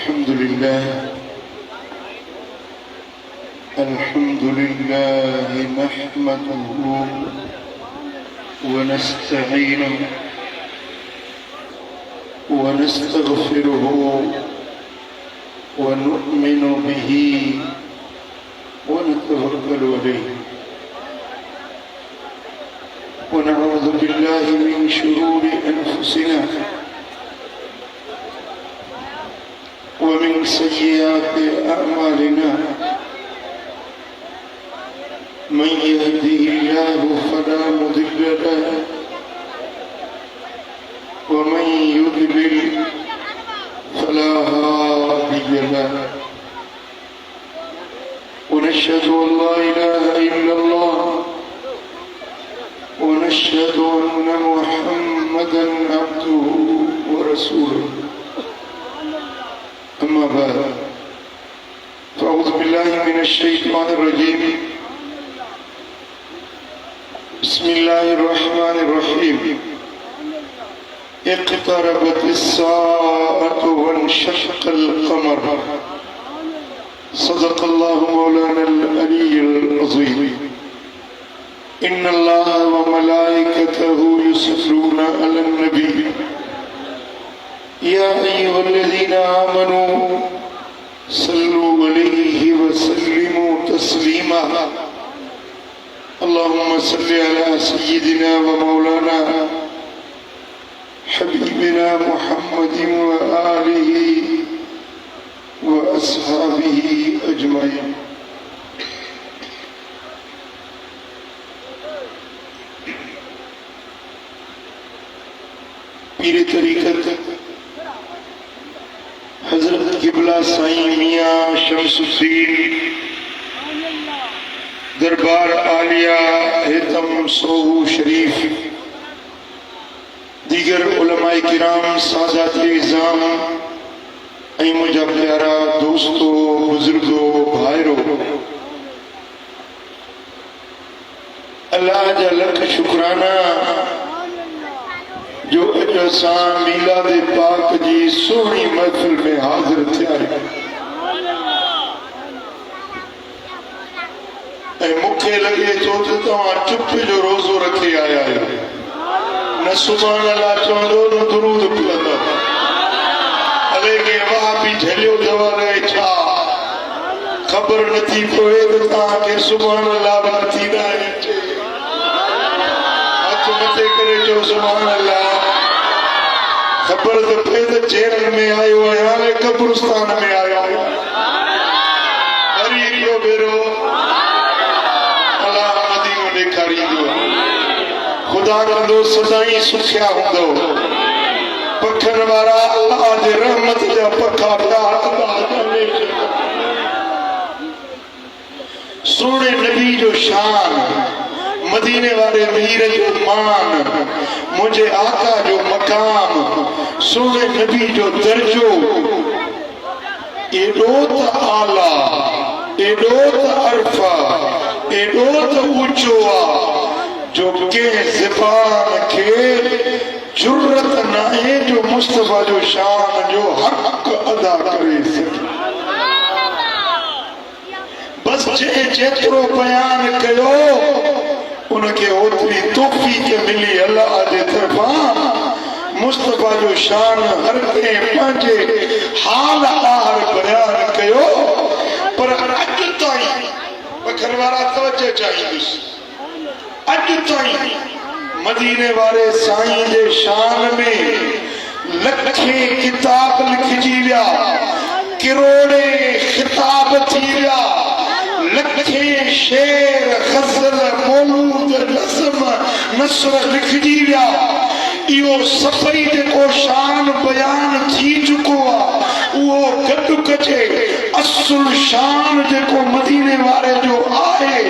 الحمد لله نحمده ونستعينه ونستغفره ونؤمن به ونتوكل عليه ونعوذ بالله من شرور أنفسنا ومن سيئات أعمالنا من يهده الله فلا مضل له ومن يضلل فلا هادي له ونشهد أن لا إله إلا الله ونشهد أن محمدا عبده ورسوله أما بعد فأعوذ بالله من الشيطان الرجيم بسم الله الرحمن الرحيم اقتربت الساعة وانشق القمر صدق الله مولانا العلي العظيم إن الله وملائكته يصلون على النبي يا أيها الذين آمنوا صلوا عليه وسلموا تسليما اللهم صل على سيدنا ومولانا حبيبنا محمد وآله وأصحابه أجمعين पीर तरीक़त हजरत किबला साईं मियां शमसुद्दीन दरबार आलिया हेतम सोहू शरीफ दीगर उलमाए किराम सादात इज़ाम ऐं मुंहिंजा प्यारा दोस्तो बुजुर्गो भाइरो अल्लाह जा लख शुक्राना जो अॼु असां मीलाद पाक जी सोहणी महफ़िल में हाज़िर थिया ऐं मूंखे लॻे थो त तव्हां चुप जो रोज़ो रखी आया आहियो न सुभाणे अल्लाह चवंदो न दुरूद पियंदो हले के वाह बि झलियो अथव न छा ख़बर नथी पए त तव्हांखे सुभाणे अल्लाह बि नथी न अचे हथ मथे करे चओ सुभाणे अल्लाह ख़बर त पए त जेल में आयो आहियां हाणे कब्रिस्तान में आयो आहियां वरी इहो भेरो अल्लाह मदीनो ॾेखारींदो खुदा कंदो सदाई सुखिया हूंदो पखन वारा अल्लाह जे रहमत जा पखा सोने नबी जो शान मदीने वाले मीर जो मान मुझे आका जो मकाम सोने नबी जो दर्जो एडो त आला एडो त अरफा एडो त ऊंचो आ जो के ज़बान के जुर्रत नाहे जो मुस्तफा जो शान जो हक अदा करे सके बस जे जेतिरो बयान कयो उनके ओतरी तौफीक मिली अल्लाह जे तरफां मुस्तफा जो शान हर के पंहिंजे हाल आर बयान कयो पर अॼु ताईं बखर वारा तवजो चाहींदुसि अॼु ताईं मदीने वाले साईं जे शान में लखे किताब लिखजी विया करोड़े खिताब थी विया लखे शेर गज़ल मौलूद नज़्म नस्र लिखजी विया इहो सभई जेको शान बयान थी चुको आहे उहो गॾु कजे असुल शान जेको मदीने वारे जो आहे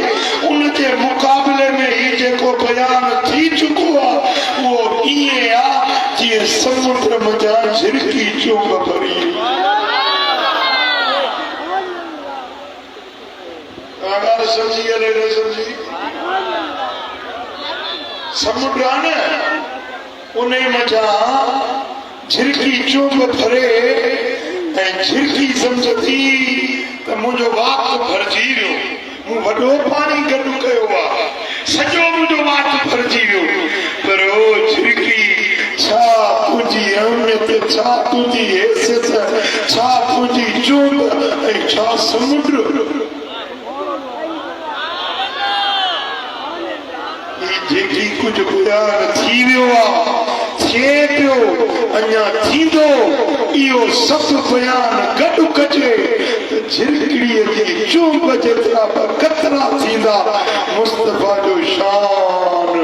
उन जे मुक़ाबले में ही जेको बयान थी चुको आहे उहो ईअं आहे जीअं समुंड मथां झिरकी चोंग भरी समझी न समझी समुंड आहे न उन मथां झिरकी चोंग भरे झिरकी समझती तो मुझो वक्त भरजी वियो मूं वडो पानी गडु कयो आ सजो मुझो वक्त भरजी वियो पर ओ झिरकी छा तुझी अहमियत छा तुझी हैसियत छा तुझी चूंड ऐं छा समुंड जेकी कुछ बयान थी वियो आ थिए पियो अञा थींदो इहो सभु बयान गॾु कजे त झिरकिड़ीअ जी चुंब जेतिरा कतरा थींदा मुस्तफा जो शान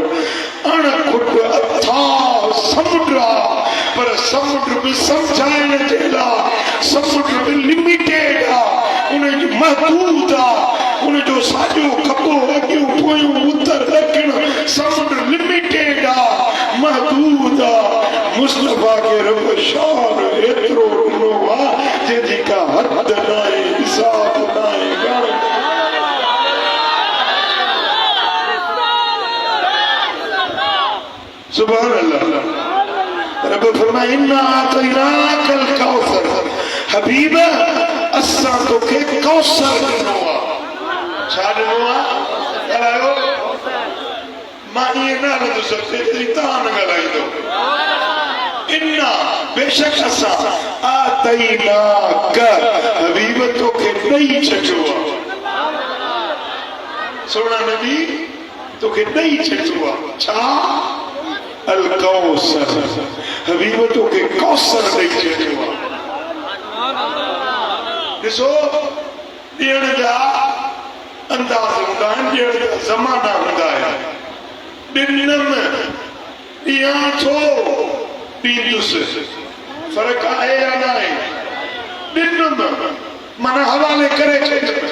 अणखुट अथाह समुंड आहे पर समुंड बि सम्झाइण जे लाइ समुंड बि लिमिटेड आहे उन जी महदूद आहे उन जो साॼो खॿो अॻियो पोयों उत्तर ॾखिण समुंड लिमिटेड आहे महदूद आहे मुस्तफा के रब शान एतिरो ॾिनो आहे जंहिंजी का हद नाहे हिसाब नाहे सुभान अल्लाह रब फरमाए इन्ना आतैनाकल कौसर हबीब असां तोखे कौसर ॾिनो आहे छा ॾिनो आहे ॻाल्हायो मां ईअं न हलंदो सभु तव्हां न ॻाल्हाईंदो इन्ना बेशक असां आतैनाक हबीब तोखे ॾेई छॾियो आहे सोना नबी तोखे ॾेई छॾियो आहे छा अल कौसर हबीब तोखे कौसर ॾेई छॾियो आहे ॾिसो ॾियण जा अंदाज़ हूंदा आहिनि ॾियण जा ज़माना हूंदा आहिनि ॾिनमि ॾियां थो ॾींदुसि फ़र्क़ु आहे या न आहे ॾिनमि माना हवाले करे छॾियो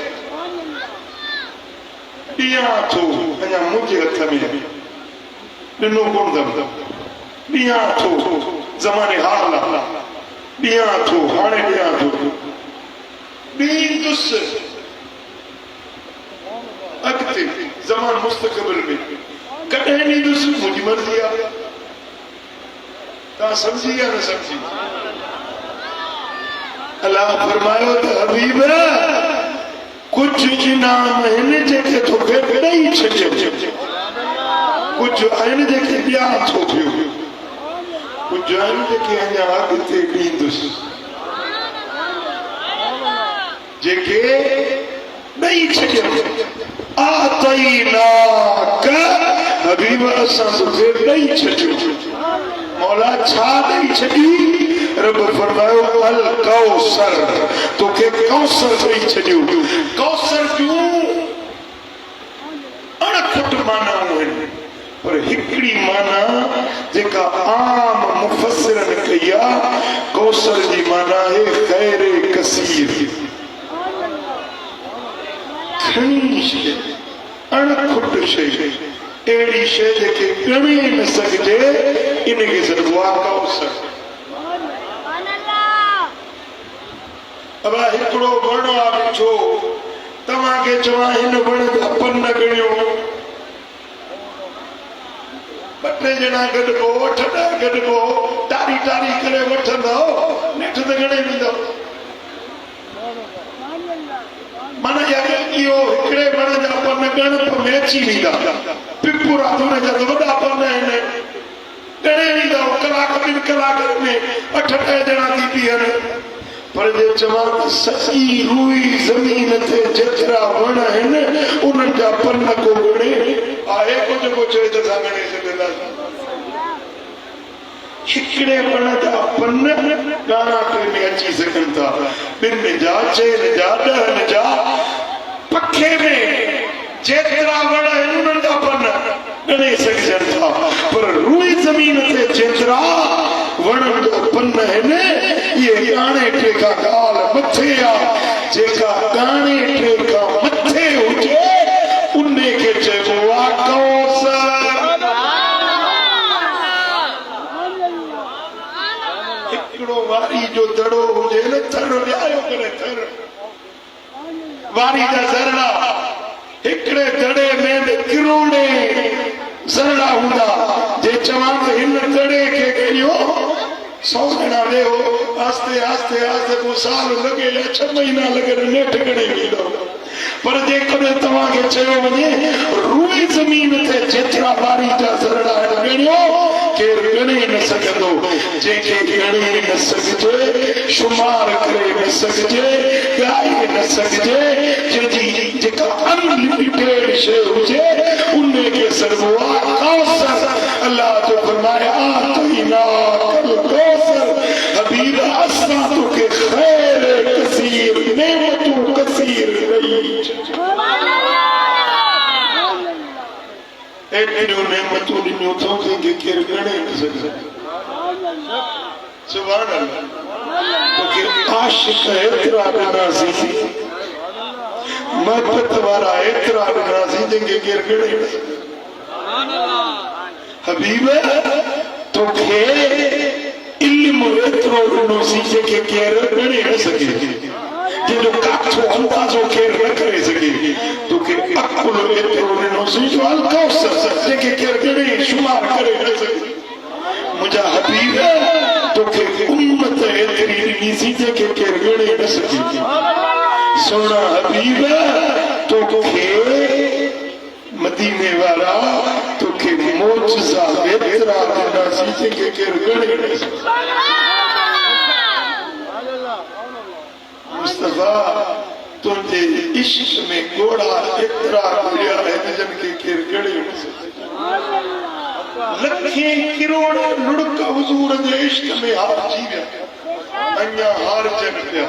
ॾियां थो अञा मुंहिंजे हथ में ॾिनो कोन अथमि ॾियां थो ज़माने हाल आहे ॾियां थो हाणे ॾियां थो ॾींदुसि अॻिते ज़मान मुस्तक़बिल में कॾहिं ॾींदुसि मुंहिंजी मर्ज़ी आहे तव्हां सम्झी या न सम्झी अलाह फरमायो त हबीब कुझु इनाम आहिनि जेके तोखे ॾेई छॾियो कुझु आहिनि जेके ॾियां थो पियो कुझु आहिनि जेके अञा अॻिते ॾींदुसि जेके ॾेई छॾियो आतैनाक हबीब असां तोखे ॾेई छॾियो मौला छा ॾेई छॾी रब फरमायो अल कौसर तोखे कौसर ॾेई छॾियो कौसर जूं अणखुट मानाऊं आहिनि पर हिकिड़ी माना जेका आम मुफ़स्सिरनि कई आहे कौसर जी माना आहे ख़ैर कसीर घणी शइ अणखुट शइ अहिड़ी शइ जेके ॻणे न सघिजे इनखे चइबो आहे कौसर अब हिकिड़ो वण आहे ॾिठो तव्हांखे चवां हिन वण जा पन ॻणियो ॿ टे ॼणा गॾिबो अठ ॾह गॾिबो टारी टारी करे वठंदव नेठि त घणे ॾींदव माना इहो हिकिड़े वण जा पन ॻणप में अची वेंदा पिपुरा हुन जा त वॾा पन आहिनि ॻणे ॾींदव कलाक ॿिनि कलाकनि में अठ ॾह ॼणा थी बीहनि पर जे चवां सॼी रुई ज़मीन ते जेतिरा वण आहिनि उन्हनि जा पन को ॻणे आहे कुझु कुझु सां ॻणे सघंदासीं हिकिड़े वण जा पन ॻाणाटे में अची सघनि था ॿिनि जा चइनि जा ॾहनि जा पखे में जेतिरा वण आहिनि उन्हनि जा पन ॻणे सघजनि था पर रुई ज़मीन ते जेतिरा वण जा पन आहिनि इहे ॻाणे खां ॻाल्हि मथे आहे जेका ॻाणे खां मथे हुजे उन खे चइबो आहे कौसर हिकिड़ो वारी जो दड़ो हुजे न थर विहायो करे थर वारी जा ज़रड़ा हिकिड़े दड़े में किरोड़े ज़रड़ा हूंदा जे चवां त हिन दड़े खे ॻणियो 100 ॼणा वेहो आस्ते आस्ते आस्ते वो साल लगे या 6 महीना लगे नेठ गणे मिलो पर जेकॾहिं तव्हांखे चयो वञे रूई ज़मीन ते जेतिरा बारी जा ज़रड़ा गणियो केरु गणे न सघंदो जंहिंखे गणे न सघिजे शुमार करे न सघिजे ॻाए न सघिजे जंहिंजी जेका अनलिमिटेड शइ हुजे उन खे सॾिबो आहे कौसर अलाह जो फरमाया आतईना कौसर हबीब असां तोखे खैर कसीर नेमतूं कसीर ॾेई एॾियूं नेमतूं ॾिनियूं अथऊं जंहिंखे केरु ॻणे न सघे सुभाणे तोखे आशिक़ एतिरा ॾिनासीं महबत वारा एतिरा ॾिनासीं जंहिंखे केरु ॻणे न सघे हबीब तोखे इल्मु एतिरो ॾिनोसीं जंहिंखे केरु ॻणे न सघे जंहिंजो काठो अंदाज़ो केरु न करे सघे तोखे अकुल एतिरो ॾिनोसीं जो अलकौसर जंहिंखे केरु ॻणे शुमार करे न सघे मुंहिंजा हबीब तोखे उम्मत एतिरी ॾिनीसीं जंहिंखे केरु ॻणे न सघे सोना हबीब तोखे मदीने वारा तोखे मोजज़ा एतिरा ॾिनासीं जंहिंखे केरु ॻणे न सघे मुस्तफा तुझे इश्क में घोड़ा इतना बढ़िया है जिनके केर गड़े न सके लखें करोड़ लुड़क हुजूर दे इश्क में हार जी गया अन्या हार जन गया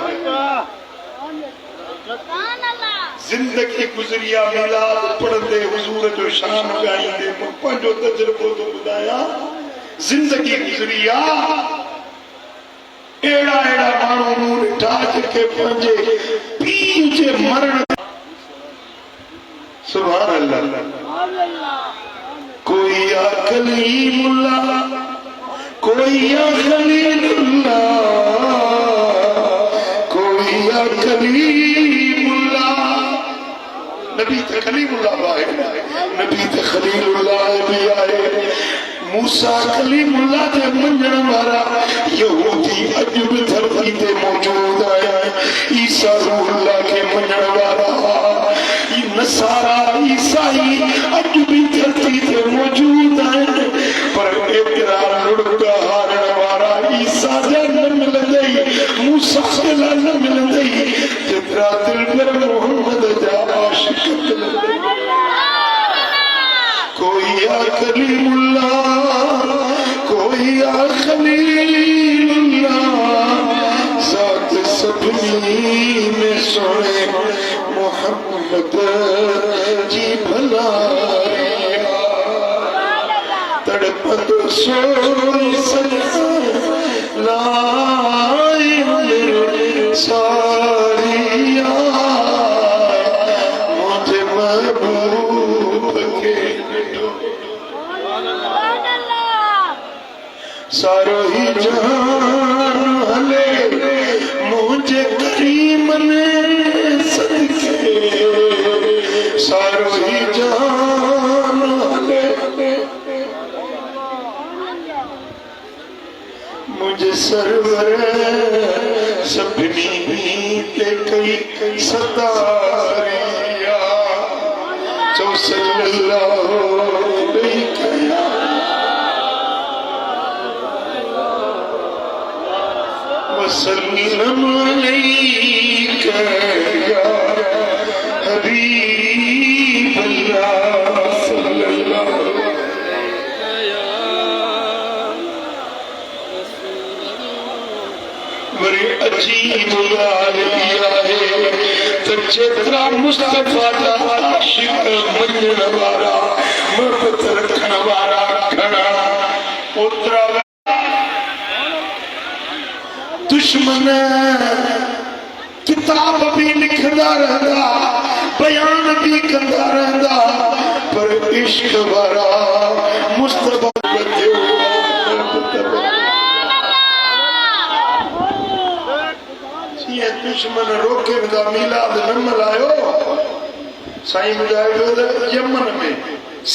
जिंदगी गुजरिया मिलाद पढ़ंदे हुजूर जो शान गाइंदे पंहिंजो तजुर्बो तो बुधाया जिंदगी गुजरिया एड़ा एड़ा माण्हू ॾिठा जेके पंहिंजे पीउ जे मरण सुभान अल्लाह कोई या कलीमुल्लाह कोई या खलीलुल्लाह कोई या कलीमुल्लाह नबी ते खलीमुल्लाह आए नबी ते खलीलुल्लाह भी आए मूसा कलीमुल्लाह ते मञण वारा यहूदी अॼु बि धरती ते मौजूद आहिनि ईसा रूहुल्लाह खे मञण वारा नसारा ईसाई अॼु बि धरती ते मौजूद आहिनि पर एतिरा लुड़क हारण वारा ईसा जा न मिलंदई मूसा जा न मिलंदई जेतिरा दिलबर मोहम्मद जा आशिक़ मिलंदई कोई या कलीमुल्लाह कोई या खलीलुल्लाह ज़ात सभनी में सोने मोहम्मद जी भलारिया तड़पत सोई लाए मेरे सारिया मुझे महबूब के सारो ही जहान हले मुझे करीम ने सदके सारो ही जहान हले मुझे सरवर सभनी ते कई सतारिया चौ सल्लल्लाहु अलैहि वसल्लम अलैका या हबीब अल्लाह सल्लल्लाहु बड़ी अजीब ॻाल्हि आहे त जेतिरा मुस्तफा जा आशिक़ मञण वारा मोहबत रखण वारा घणा ओतिरा दुश्मन किताब भी लिखदा रहंदा बयान भी कंदा रहंदा पर इश्क वारा मुस्तफा ये दुश्मन रोके दा मिलाद न मल्हायो साईं मुजाहिद यमन में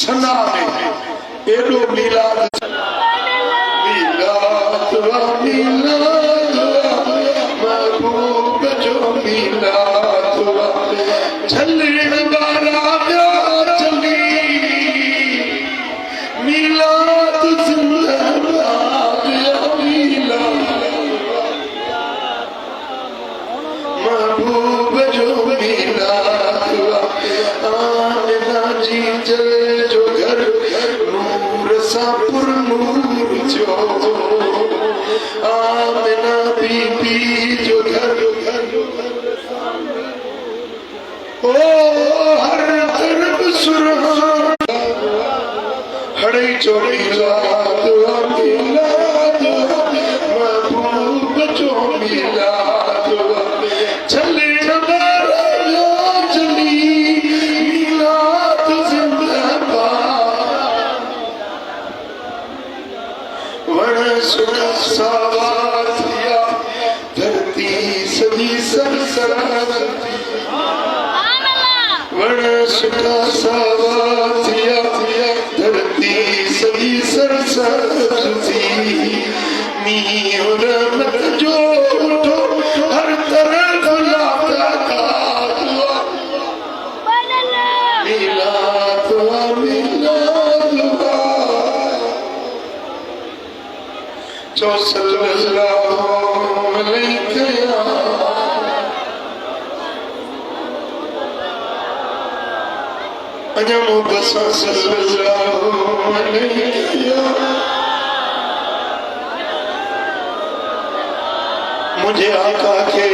सना में एडो मिलाद मिलाद आमिना बीबी जो घर ओ हर तरफ सुरहान हड़े चोरी लाद मिलाद महबूब जो मिलाद चले हमारा या चली मिलाद जिंदाबाद वण सुना साथिया धरती सभी सरसराती का साथिया धरती सभी सरसती मीर मत जो उठो हर तरफ लाता मिलाद जो सल्लल्लाहु अलैहि मुझे आका के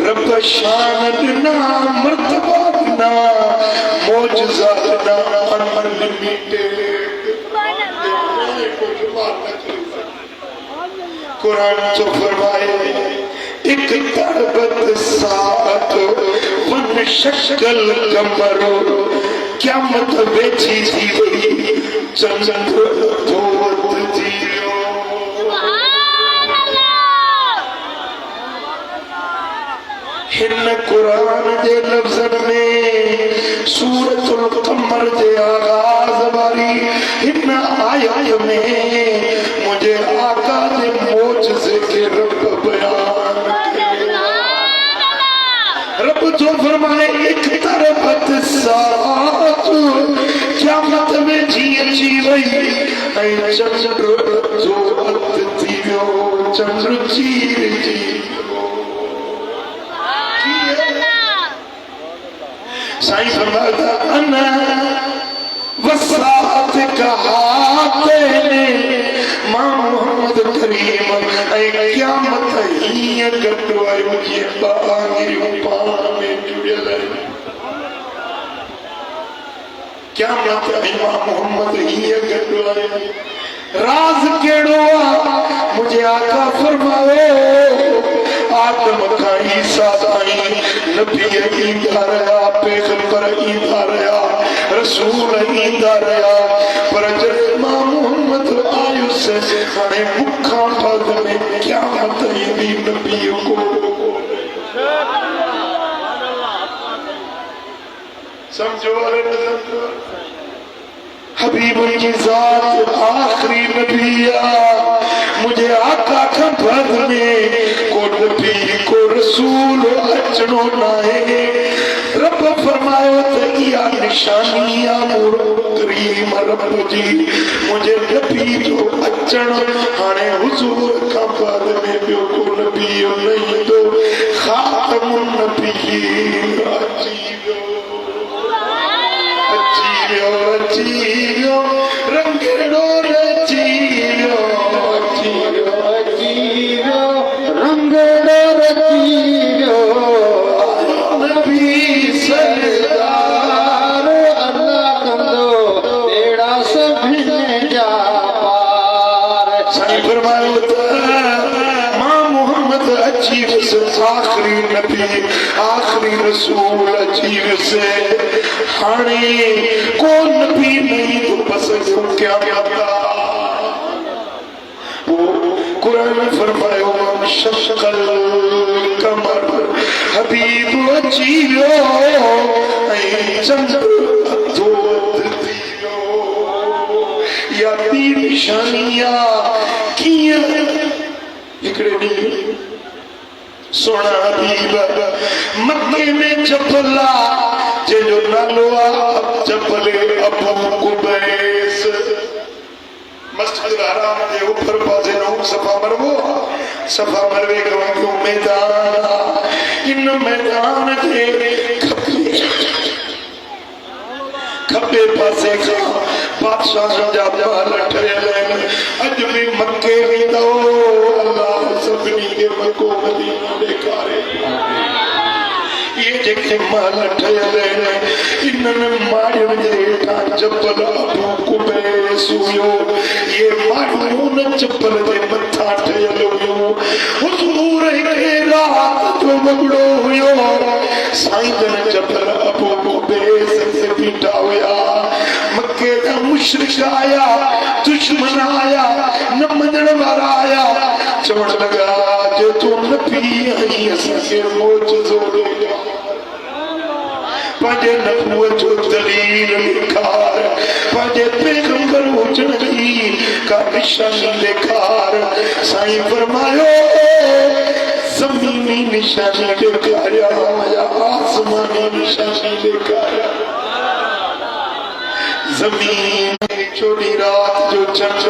रब शान ना मर्तबा ना मौजज़ा ना अनलिमिटेड कुरान जो फरमाए एक तरबत सात वन शक्ल कमरो क्या मत बेची थी वही चंद्र धोवत जियो हिन कुरान जे लफ्ज़न में सूरतुल कमर जे आगाज़ वारी हिन आयत में मुझे आका जे मौजज़े के रब बयान रब जो फरमाए एक तरबत सात क्या मत में जी वही चंद्र जो अत थियो चंद्र चीर जी साईं फरमाता अना वसात कहाते ने मां मोहम्मद करीम क़यामत हीअं गॾु आयो जीअं ॿाहिरियूं पाण में जुड़ियल आहिनि क़यामत मां मोहम्मद हीअं गॾु आयो राज़ कहिड़ो आहे मुंहिंजे आका फरमायो आदम खां ईसा ताईं नबी ईंदा रहिया पैगंबर ईंदा रहिया रसूल ईंदा रहिया पर जॾहिं मां मोहम्मद आयुसि हाणे मूंखां बाद में क़यामत ईंदी नबी को समझो अरे न समझो हबीब की जात आखिरी नबी मुझे आका खां बाद में को नबी को रसूल अचणो नाहे रब फरमायो त इहा निशानी आहे करीम रब जी मुझे नबी जो अचण हाणे हुजूर खां बाद में ॿियो को नबी न ईंदो ख़ातमुन नबीयीन अची वियो रंगड़ो रची वियो रंगड़ो रची वियो नबी सरदार अल्लाह कंदो अहिड़ा सभिनी जा पार साईं फरमायो त मां मोहम्मद अची वियुसि आख़िरी नबी आख़िरी रसूल अची वियुसि हाणे को नबी नहीं तो बस क्या कुरान फरमायो शक्ल कमर हबीब अची वियो ऐं चंद्र धोवत थियो या ॿी निशानी आहे कीअं हिकिड़े ॾींहुं सोना हबीब मक्के में चपल जो नालो जबल अबू कुबैस मस्जिद हराम के ऊपर पासे नो सफा मरवे को मैदान इन मैदान के खब्बे पासे बादशाह जा महल ठहियल आहिनि अॼु बि मके वेंदो को मदीना ॾेखारे ये जेके महल ठहियल आहिनि इन्हनि माड़ियुनि जे हेठां चपल अबू कुबैस हुयो ये माड़ियूं उन चपल जे मथां ठहियल हुयूं हुज़ूर हिकिड़े रात जो वॻड़ो हुयो साईं जन चपल अबू कुबैस ते बीठा हुया मके जा मुशरिक आया दुश्मन आया न मञण वारा आया चवण लॻा जे तूं न पी आई असांखे मोजज़ो ॾे पंहिंजे नबूअत जो दलील ॾेखार पंहिंजे पैगंबर हुजण जी का निशानी ॾेखार साईं फरमायो ज़मीनी निशानी ॾेखारिया या आसमानी निशानी ॾेखारिया ज़मीन चोॾहीं रात जो चंड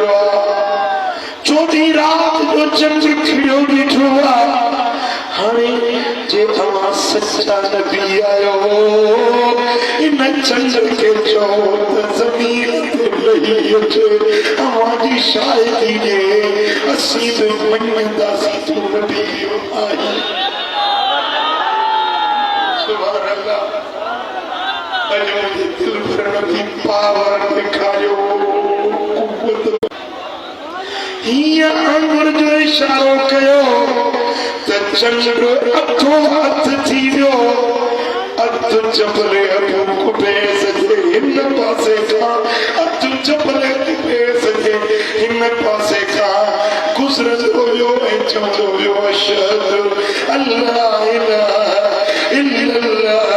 चोॾहीं रात जो चंड खिड़ियो ॾिठो आहे हाणे जे तव्हां सच्चा नबी आहियो इन चंड खे चओ त ज़मीन ते लही अचे तव्हां जी शायदि ॾे असीं बि मञंदासीं तूं नबी आहीं सुभान अल्लाह अॼु मुंहिंजे दिल भर नबी पावर ॾेखारियो हीअं आंगुर जो इशारो कयो त चंड अधो हथ थी वियो अधु जबल अबू कुबैस जे हिन पासे खां अधु जबल कुबैस जे हिन पासे खां गुज़रंदो हुयो ऐं चवंदो हुयो अशहदु अल्ला इलाहा इल्लल्लाह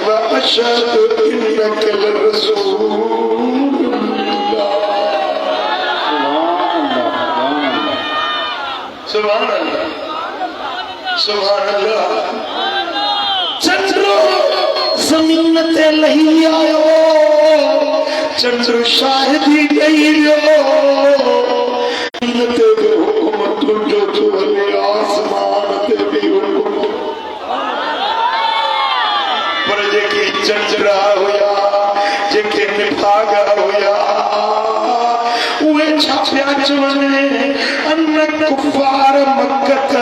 व अशहदु इन्नका लरसूलुल्लाह सुभान अल्लाह सुभान अल्लाह चंद्रो ज़मीन ते लही आयो चंद्र शाहिदी ॾेई वियो ज़मीन ते बि हुकुम तुंहिंजो थो हले आसमान ते बि हुकुम पर जेके चंद्रा हुया जेके निभागा हुया उहे छा पिया चवनि अन कुफार मक्कत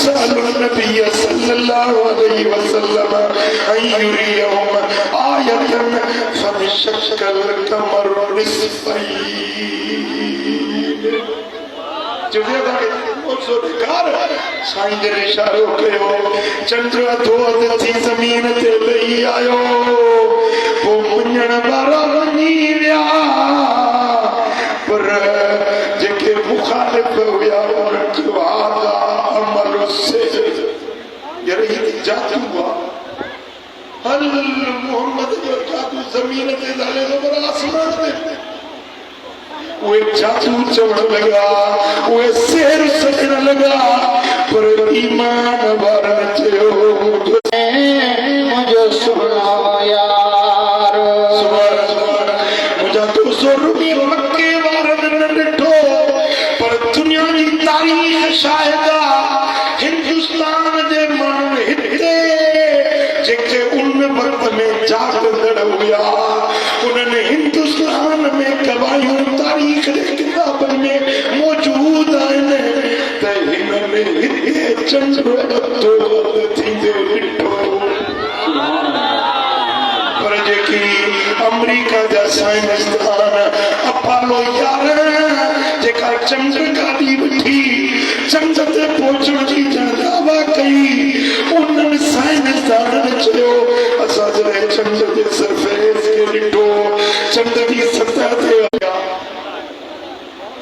सअलु नबी सल्लल्लाहु अलैहि वसल्लम अन युरियहुम आयतन फशक्कल कमर निस्फैन जुड़े साईं जन इशारो कयो चंद्र अधो अधु थी ज़मीन ते लही आयो पोइ मुञण वारा वञी विया पर जेके मुखालिफ हुया उन्हनि चयो हाज़ा अमल सिहर यानी जादू हुआ हल मोहम्मद जो जादू ज़मीन ते हले थो पर आसमान ते उहे जादू चवण लॻा उहे सिहर सॾण लॻा पर ईमान वारनि चयो मुंहिंजो सुहिणो यार मुंहिंजा दोस्त रुबी मके वारनि न ॾिठो पर दुनिया जी तारीख़ शायद हिंदुस्तान जे माण्हू हिते जेके उन वक़्त में जागंदड़ हुया उन्हनि हिंदुस्तान में गवाहियूं तारीख़ जे किताबनि में मौजूद आहिनि त हिननि हिते चंद्र अधो अधु थींदे ॾिठो पर जेकी अमेरिका जा साइंसदान अपोलो 11 जेका चंद्र गाॾी वठी चंड ते पहुचण जी दावा कई उन्हनि साइंसदाननि चयो असां जॾहिं चंड जे सरफेस खे ॾिठो चंड जी सतह ते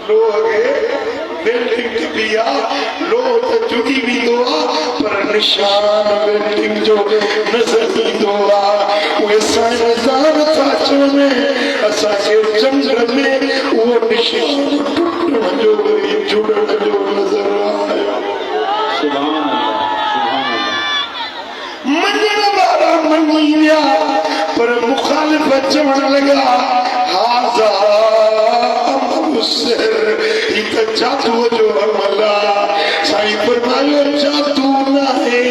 लोह खे वेल्डिंग कबी आहे लोह त जुड़ी वेंदो आहे पर निशान वेल्डिंग जो नज़र ईंदो आहे उहे साइंसदान था चवनि असांखे चंड में उहो निशान टुटण जो जुड़ण जो नज़र आयो मञण वारा मञी विया पर मुखालिफ चवण लॻा हाज़ा अमल सिहर ही त जादूअ जो अमल आहे साईं फरमायो जादू न आहे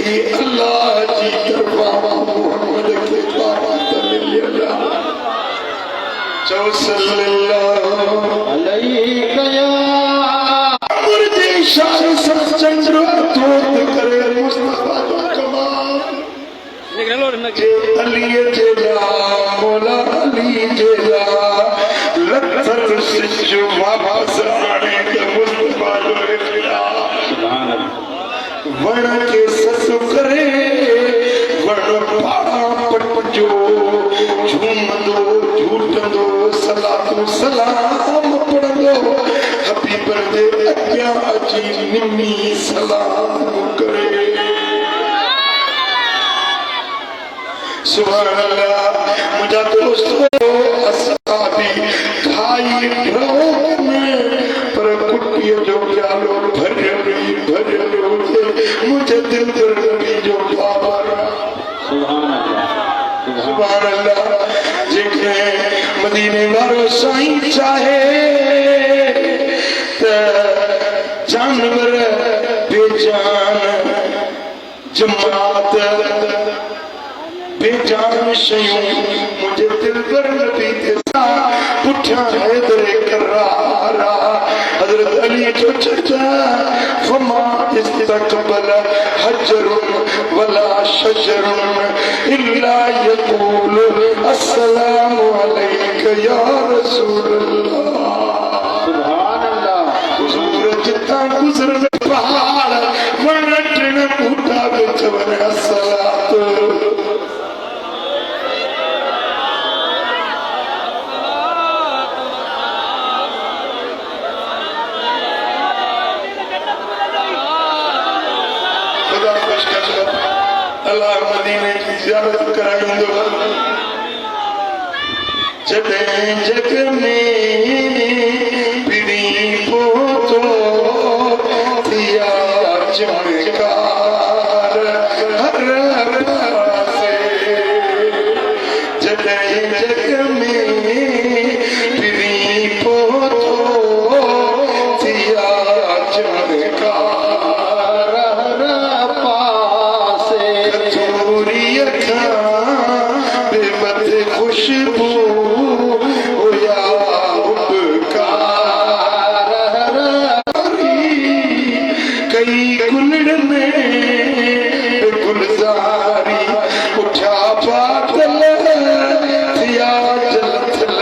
ही अल्लाह जी तरफ़ां मोहम्मद खे बारात मिलियल आहे चओ सल्लल्लाहु अलैहि या मुर्दे शाह सब चंद्र तोड़ करे मुस्तफा जो कमाल जे अली जेला मौला अली जेला लत्थर सिज वापस आने के मुस्तफा जो सुभान अल्लाह वण के ससु करे वण पाड़ा पटजो झूमंदो झूटंदो सलातो सलाम पढ़ंदो हबीब दे अग्या अची निमी सलाम करे सुभान अल्लाह मुझा दोस्तों असहाबी खाई ड्रोग में पर कुटिया जो प्यालो भरियो मुझे दिल दर्द जो पावर सुभान अल्लाह जेके मदीने वारो साईं चाहे त जानवर बेजान जमात बेजान शयूं मुझे दिल पर नबी के साथ पुठा हैदर करारा हजरत अली जो चचा फमा इस्तकबल हजरुन वला शजरुन इल्ला यकूल अस्सलामु अलैका या रसूल अल्लाह सुभान अल्लाह सूरज ता गुजर पहाड़ वणटन बूटा विच वन अस्सलात अल्लाह मदीने की ज़ियारत कराइंदो जॾहिं जग में पिड़ी पोतो थिया चमकार हर पासे जॾहिं जग में पिड़ी पोतो थिया चमकार खुशबू होया उपकार कई गुलड़ में गुलजारी उठा पातल थिया जलथल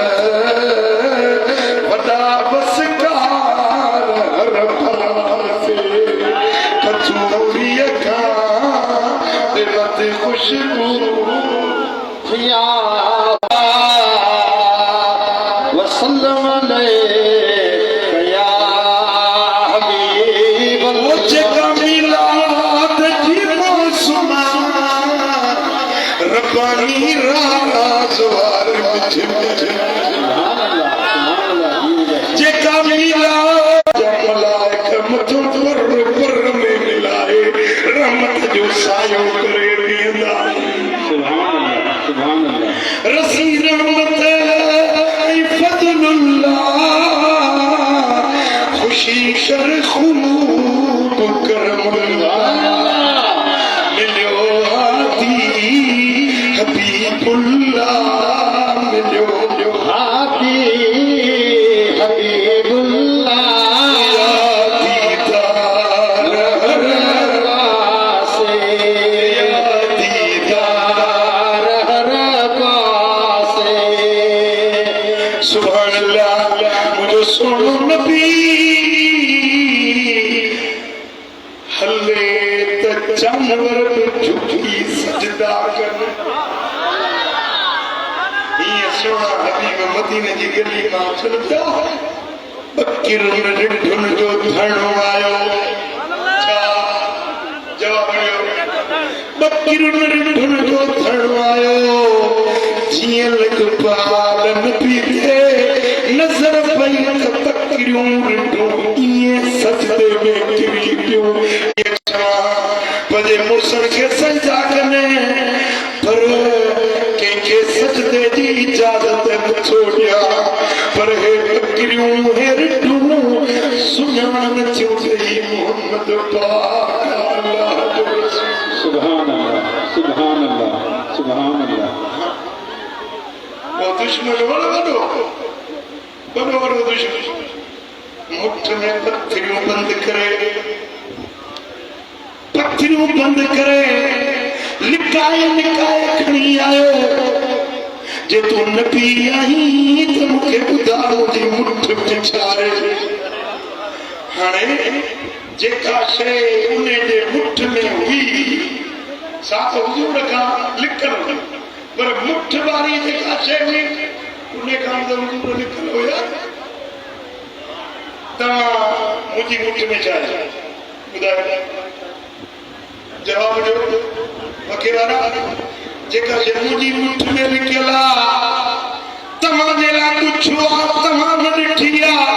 वॾा बसकार हर पासे कचूरीअ खां बेमत खुशबू थिया वसल्लम अलैका या हबीब अल्लाह मिलाद जी मौसम रब्बानी राज वार मिठ सुभान अल्लाह जेका मिलाद मलाइका मुझो पर में मिलाए रहमत जो सायो करे ॾींदा सुभान अल्लाह रसी रहमत खुशी शर खूब करमुल्लाह मिलियो हाथी हबीबुल्लाह मिलियो हाथी हबीबुल्लाह दीदार हर पासे दीदार हर पासे सुभान अल्लाह मुझे सुनो नबी हले तक जानवर झुकी सजदा कर ये सोना हबीब मदीने की गली में चलता बकीर ढुन जो धणो आयो जवाब बकीर ढुन जो धणो आयो जिए लग पाल नबी दे नजर पई तकरियूं ॾिठो इएं सजदे में किरी पियो पजे मुर्सण खे सजदा कने पर कंहिंखे सजदे जी इजाज़त नथो ॾिया पर हे तकरियूं हे ॾिठूं सुञाण नथियूं अथई मोहम्मद पाक अल्लाह जो रसूल सुभान अल्लाह सुभान अल्लाह सुभान अल्लाह वो दुश्मन वॾो दुश्मन मुठ में पत्थरियों बंद करे, पत्थरियों बंद करे, लिकाए लिकाए खड़ी आयो, जे तू नबी आई तो मुखे बुधाओ जी मुठ में छाए। हाणे जेका शइ उन्हें जे मुठ में हुई साथ हुजूर का लिखल, पर मुठ वारी जेका शइ हुई उन्हें का हुजूर लिखल होया तव्हां मुंहिंजी मुठ में छा आहे? ॿुधायो जवाब ॾियो वकील वारा। जेका शइ मुंहिंजी मुठ में लिखियल आहे तव्हां जे लाइ कुझु आहे, तव्हां न ॾिठी आहे,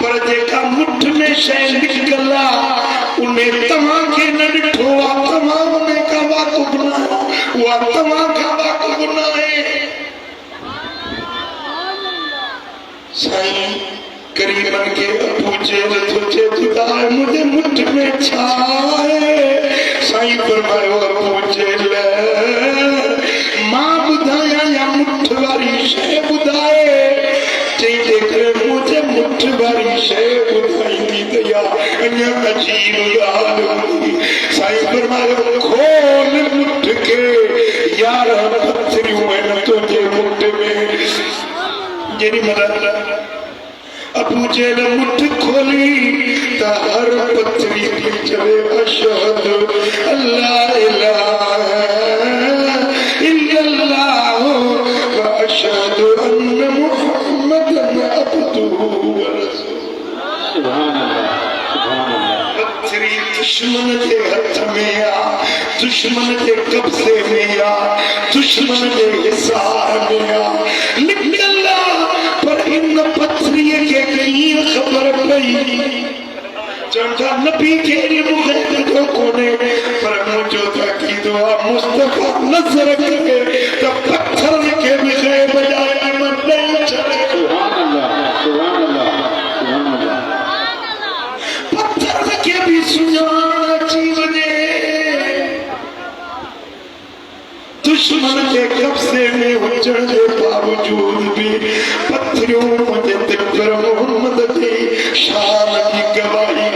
पर जेका मुठ में शइ लिखियल आहे उन्हें तव्हांखे न ॾिठो आहे, तव्हां उन खां वाक़ुफ़ न आहियो, उहा तव्हां खां वाक़ुफ़ न आहे। साईं करीबन के अबू जेल तुझे ॿुधाए मुंहिंजे मुठ में छा आहे? साईं फरमायो अबू जेल मां ॿुधायां या मुठ वारी शइ ॿुधाए? जंहिंजे करे मुंहिंजे मुठ वारी शइ ॿुधाईंदी त या अञा अजीब ॻाल्हि हूंदी। साईं फरमायो खोल मुठ खे, यार पत्थरियूं आहिनि तुंहिंजे मुठ में। जेॾी महिल अबू जेल मुठ खोली त हर पत्थरी थी चवे अशहदु अल्ला इलाहा इल्लल्लाह व अशहदु अन्न मुहम्मदन अब्दुहु व रसूलुहु। सुभान अल्लाह, सुभान अल्लाह। पत्थरी दुश्मन के हथ में आ, दुश्मन के कब्जे में आ, दुश्मन के हिसार में आ, पर इन पत्थरीअ खे कीअं ख़बर पई? चवंदा नबी खे इल्मु ग़ैब जो कोन्हे, पर मुंहिंजो तक़ीदो आहे मुस्तफ़ा नज़र करे त पत्थर खे बि ग़ैब जा इल्म ॾेई छॾे। सुभान अल्लाह, सुभान अल्लाह, सुभान अल्लाह। पत्थर खे बि सुञाण अची वञे, दुश्मन के कब्जे में हुजण जे बावजूद भी पत्थरियों मुझे दिल पर मोहम्मद की शान की गवाही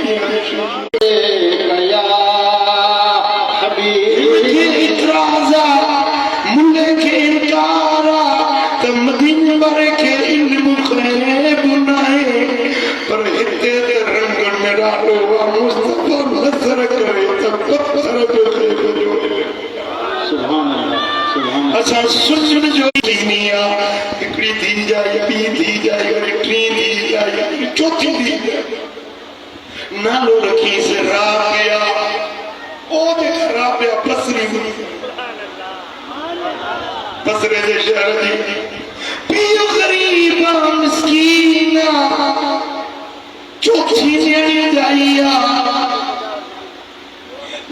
गया। हबीब के इतराज़ा मुल्ले के इनकारा त मदीने वाले के इल्म ग़ैब नाहे, पर हिते ते रंग निरालो मुस्तफ़ा नज़र करे त पत्थर बि ग़ैब जो। सुभान अल्लाह। असां सुन जो थींदी आहे, हिकिड़ी थी जाए, ॿी थी जाए, वरी टी थी जाए, चौथी थी जाए, नालो रखीसि राबिया। ओ जेका राबिया बसरी हुई, बसरे जे शहर जी पीउ ग़रीब मिस्कीन चौथी ॼणी जाई आहे।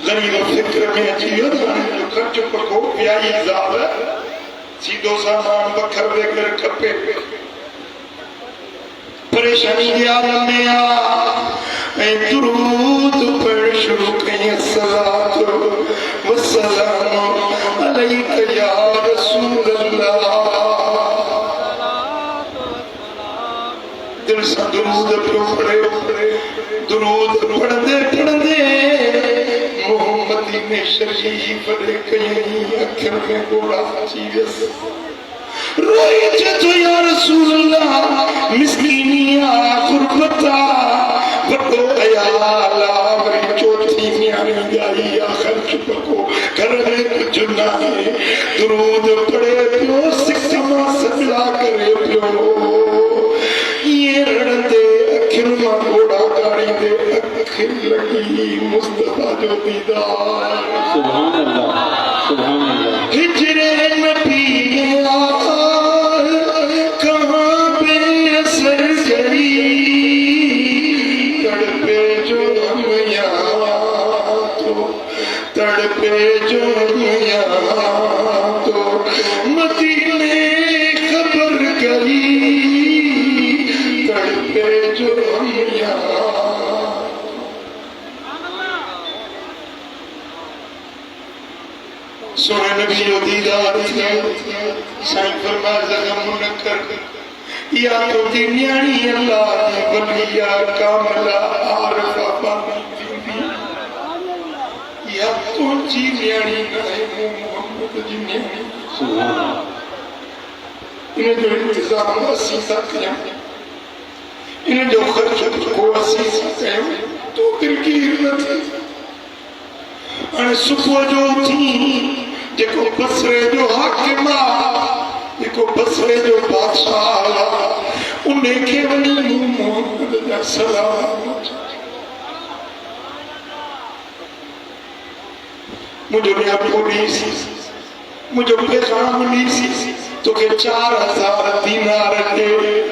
गरीब फिक्र में अची वियो त खर्च पको प्याई ज़ाल सीधो सामान बखर वग़ैरह खपे, परेशानी जे आलम में आ ऐं दुरूद पढ़ शुरू कई सलातो व सलाम अलैका या रसूल अल्लाह। दिल सां दुरूद पियो पढ़े, दुरूद पढ़ंदे पढ़ंदे मोहम्मदी ने शरीफ ॾे कई अखियुनि में ॻोढ़ा अची वियसि। रोई चयो या रसूल अल्लाह मिस्कीनी आ, गुरबत आ, वॾो अयाल आ, वरी चौथी न्याणी आई आ, ख़र्च पको घर में कुझु न आहे। दुरूद पढ़े पियो, सिक मां सजड़ा करे पियो, इएं रड़ंदे अखियुनि मां ॻोढ़ा ॻाड़ींदे अखि लॻी मुस्तफ़ा जो दीदार। सुभान अल्लाह, सुभान अल्लाह। हिजरे नबी कहाँ पे असर करी, तड़पे जो हम यहाँ तो, तड़पे जो हम यहाँ तो, मदीने खबर करी, तड़पे जो हम यहाँ। सोने नबी जो दीदार साईं फरमाया ज़ग़म न कर, या तो दी न्याणी अल्लाह दी वलिया कामला आरफा बाबी या तो जी न्याणी नाए मोहम्मद जी न्याणी इन्हें जो इंतजाम असी सकते इन्हें जो खर्च को असी सकते तो दिल की हिम्मत अने सुबह जो थी जेको बसरे जो हाकिमा जेको बसरे जो बादशाह उन्हें के वली मोहम्मद दा सलाम मुझे ने पुलिस मुझे पैगाम नहीं सी तो के 4000 दीनार दे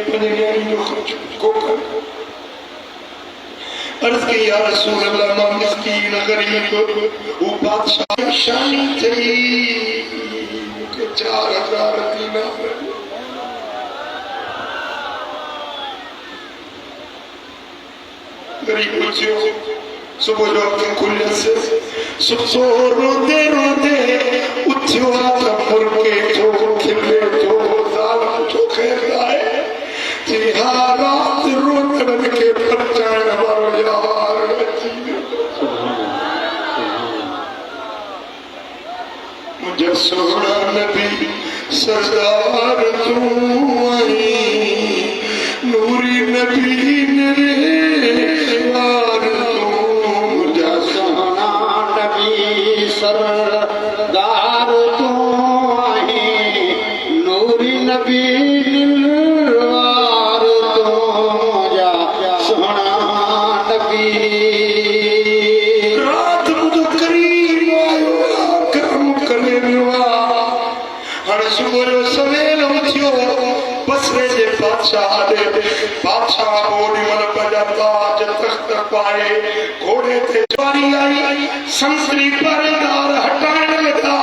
पंजनी जो खर्च को कर अर्ज की या रसूल अल्लाह मा मिस्कीन गरीब वो बादशाह शानी थी के 4000 दीनार गरीब बच्चों सुबह जो के खुले से सुसो रोते रोते उठ्यो आता मुर्गे जो खिले जो जाल जो खेलाए रात रोते बन के परचान वारो यार मुझे सोना नबी सरदार तू आई नूरी नबी वार तू मुझे सोना नबी सरदार तू आई नूरी नबी बादशाह बोली मन बजाता जब तख्त पाए घोड़े थे सवारी आई संसरी पहरेदार हटाने लगा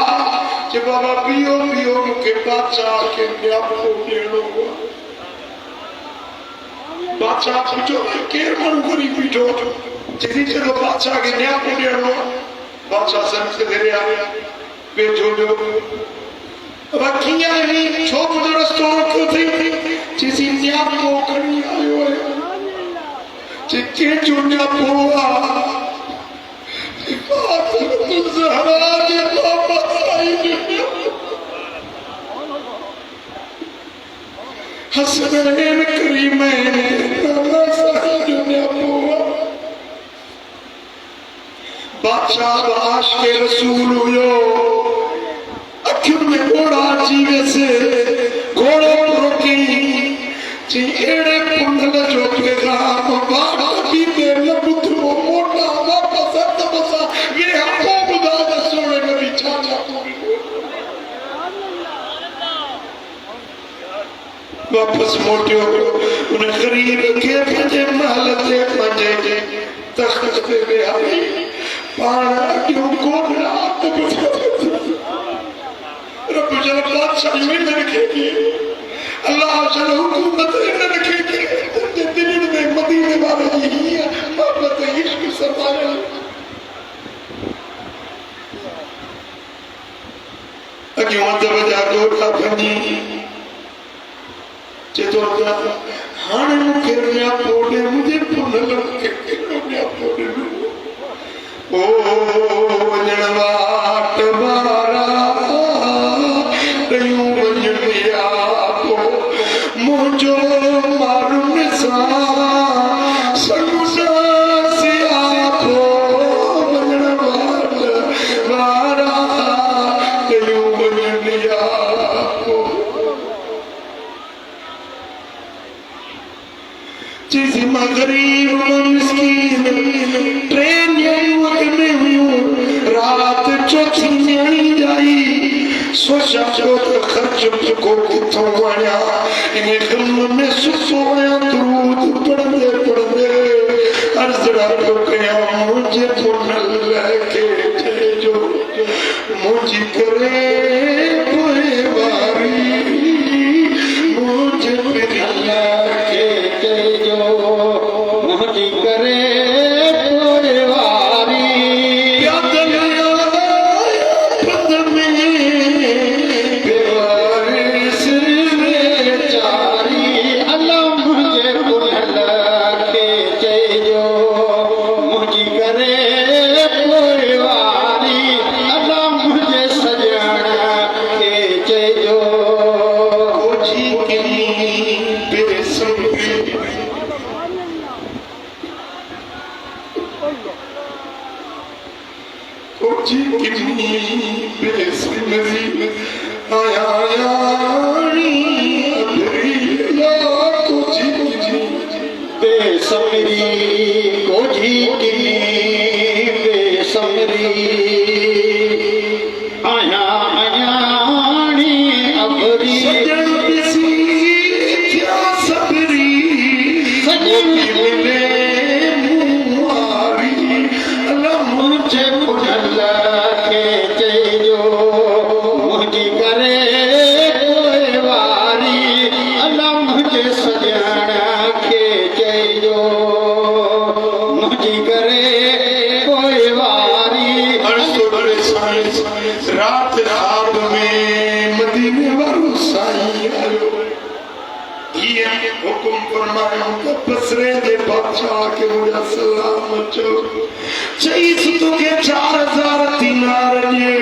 कि बाबा पियो पियो के बादशाह के न्यापो केड़ो बादशाह पूछो केर मनु करी पीठो जिनी चलो बादशाह के न्यापो केड़ो बादशाह संस दे आ बेचो जो रखिया ही छोप रस्तो क्यों थी जिसी न्यापो करनी आयो है जिके चुन्या पोआ फातिमा ज़हरा के वापस आई हसनैन करीमैन नाना सही चुन्या पोआ बादशाह आश के रसूल हुयो अखियों में घोड़ा जीवे से घोड़ो रोकी जी एड़े पुंडल जो पैगाम बाड़ा भी दे लबुथो मोटा वापस तबसा ये हमको खुदा दा सोने नबी चाचा वापस मोटियो उन्हें करीब के पंजे महल ते पंजे तख्त पे बेहाई पाना क्यों को रात रब जल बादशाह में रखेगी अल्लाह जल हुकूमत में रखेगी दिल में मदीने वाले की मोहब्बत इश्क सरमाया अगे मत वजा गोटा बनी चेतो हाने मुखे ने पोडे मुझे पुनल के ने पोडे ओ जनवाट मारा मुझो मारून सा सनुसा से आपो वजन वारा कयूं वजन आपो जिस मगरीब मिस्कीन ट्रेन युवक में हुई रात चौथी नहीं जाई सोचा जो खर्च को किथों आया इन्हें गम में सुसोया दुरूद पढ़दे पढ़दे अर्ज रब कया मुझे पुनल लेके जो मुझे करे कोई बारी मुझे पिला के जो मुझे करे कोई बारी याद कोची कितनी बेसमझी आया यानी अबरिया कोची कितनी बेसमरी कोजी कितनी बेसमरी आया आयानी अबरी सजन बिसी क्या सबरी सजन मिले मुहारी अल्लाह मुझे पुनल के तेजो मुझी करे कोई वारी अल्लाह मुझे सजन के तेजो मुझी करे कोई वारी अर्श बड़े साइंस रात रात में मदीने वालों साईं आयो ये हुक्म फरमाया तो बसरे दे बादशाह के मुझे सलाम चो चईस तो के 4000 दिनार ये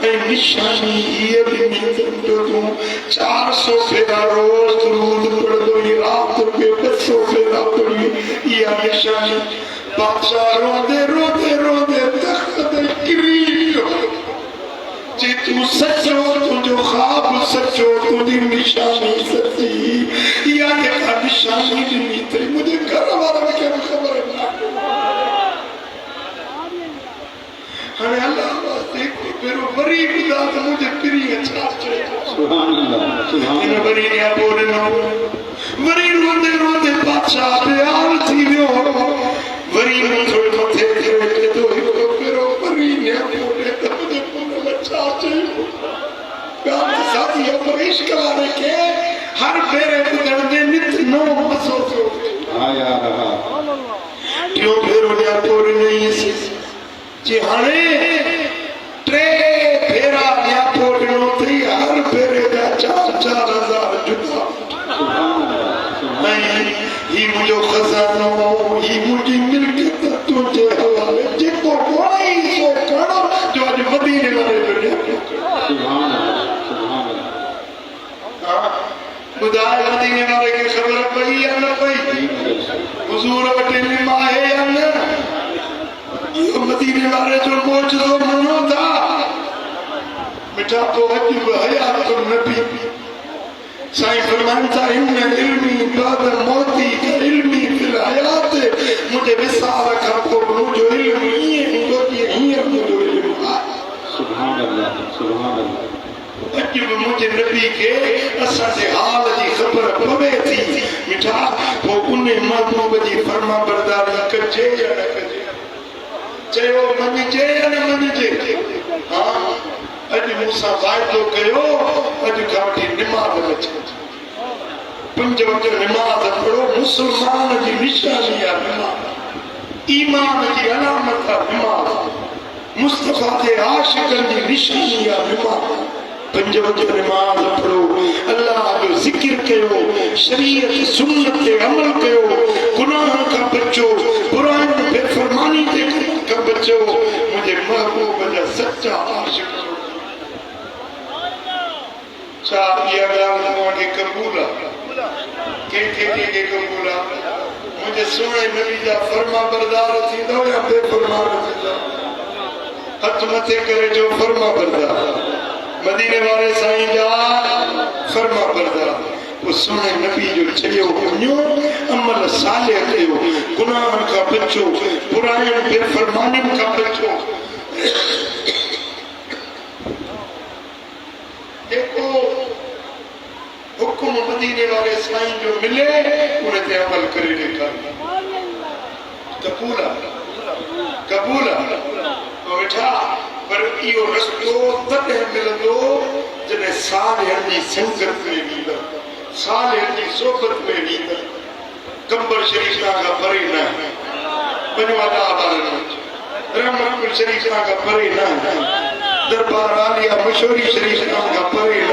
ऐ निशानी ये भी मिलते जो तू 400 फेरा रोज दुरूद पढ़ दो ये रात पे 200 फेरा पढ़ी ये निशानी बादशाह रोदे रोदे रोदे तख्त दे गिरी जे तू सचो तुझो ख्वाब सचो तुझी निशानी सची या देखा निशानी ॾिनी अथई मुंहिंजे घर वारनि खे बि ख़बर न हाणे अलाह वास्ते हिकिड़ो भेरो वरी ॿुधा त मुंहिंजे पीरीअ छा चयो सुभान अल्लाह सुभान हिन वरी ॾिया पोइ ॾिनो वरी रोंदे रोंदे बादशाह बेहाल थी वियो वरी थोरे मथे करे चए हिकिड़ो भेरो वरी ॾिया पोइ ॾे त मुंहिंजे पुट छा चयो ॻाल्हि साथी परेश वारे खे हर भेरे ॿुधण में नित नओं मज़ो थियो आया रहा टियों भेरो ॾिया पोइ ॾिनईंसि जे हाणे 3 भेरा ॾिया पोइ ॾिनो अथई हर भेरे जा 4-4 हज़ार जुदा ऐं ही मुंहिंजो खज़ानो ही मुंहिंजी मिल्कियत तुंहिंजे हवाले जेको कोई सो करणो जो अॼु मदीने वारे ॾिया सुभान अल्लाह सुभान अल्लाह ॿुधाए मदीने वारे खे ख़बर पई या न पई हुज़ूर वटि इल्म आहे या न इहो मदीने वारे जो मौजूदो मञो था मिठा तो अॼु बि हयात नबी साईं फरमाइनि था हिन इल्मी बाद मौती का इल्मी फिल हयात मुंहिंजे विसार खां पोइ मुंहिंजो इल्म ईअं हूंदो जीअं हींअर मुंहिंजो इल्म आहे सुभान अल्लाह सुभान अल्लाह अॼु बि मुंहिंजे नबी खे असांजे हाल जी ख़बर पवे थी मिठा पोइ उन महबूब जी फर्मा बरदारी कजे या न कजे चयो मञिजे या न मञिजे हा अॼु मूंसां वाइदो कयो अॼु खां वठी निमाज़ में अचे 5 वक़्त निमाज़ पढ़ो मुस्लमान जी निशानी आहे निमाज़ ईमान जी अलामत आहे निमाज़ मुस्तफ़ा जे आशिक़नि जी निशानी आहे निमाज़ 5 वक़्त निमाज़ पढ़ो अल्लाह जो ज़िक्र कयो शरीयत सुन्नत ते अमल कयो गुनाह खां बचो बुराइयुनि बेफ़रमानी ते खां बचो मुंहिंजे महबूब जा सच्चा आशिक़ छा इहा ॻाल्हि तव्हांखे क़बूल आहे कंहिंखे क़बूल आहे मुंहिंजे सुहिणे नबी जा फर्मा बरदार थींदव या बेफ़रमान थींदव हथ मथे करे जो फर्मा बरदार मदीने वारे साईं जा फर्मा बरदार वो सुहिणे नबी जो चयो वञो अमल सालिह कयो गुनाहनि खां बचो बुराइयुनि बेफ़रमानियुनि खां बचो जेको हुकुम मदीने वारे साईं जो मिले उन ते अमल करे ॾेखार कबूल वेठा पर इहो रस्तो तॾहिं मिलंदो जॾहिं सालिहनि जी संगत में वींदो सालिहनि जी सोबत में वींदो कंबर शरीफ़ खां परे न वञो वॾा ॿार रहमतुल शरीफ़ खां परे न दरबार आलिया मशहूरी शरीफ़ खां परे न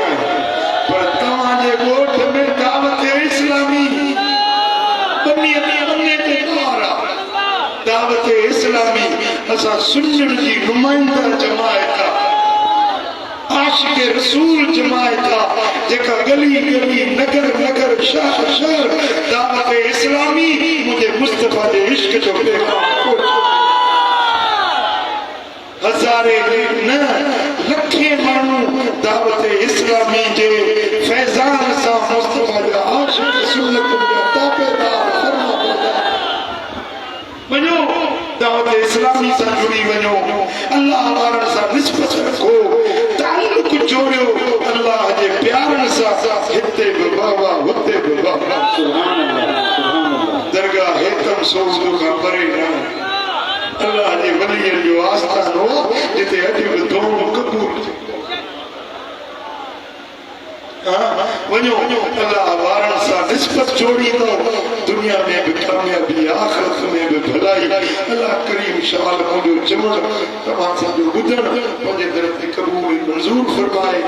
पर तव्हांजे ॻोठ में दावत इस्लामी दावत इस्लामी असां सुन्नियुनि जी नुमाइंदा जमायत आशिक़ रसूल जमायत जेका गली गली नगर नगर शहर शहर दावत इस्लामी मुंहिंजे मुस्तफा के इश्क जो हज़ारे न लखे मानू दावत इस्लामी जे फैजान सा मुस्तफा जा आशिक सुन्नत जा ताबेदार फरमाबरदार वञो दावत इस्लामी सां जुड़ी वञो अल्लाह वारनि सां निस्बत रखो ताल्लुक जोड़ियो अल्लाह जे प्यारनि सां हिते बि बाबा हुते बि बाबा सुभान अल्लाह दरगाह हेतम सोज़ खां परे न अल्लाह जे वलीअ जो आस्थान हो जिते अॼु बि दुआऊं क़बूल वञो अल्लाह वारनि सां निस्बत जोड़ींदो दुनिया में भी कामयाबी आखिरत में भी भलाई अल्लाह करीम शाल मुंहिंजो चवण तव्हां सां जो ॿुधण पंहिंजे दर ते क़बूल मंज़ूर फरमाए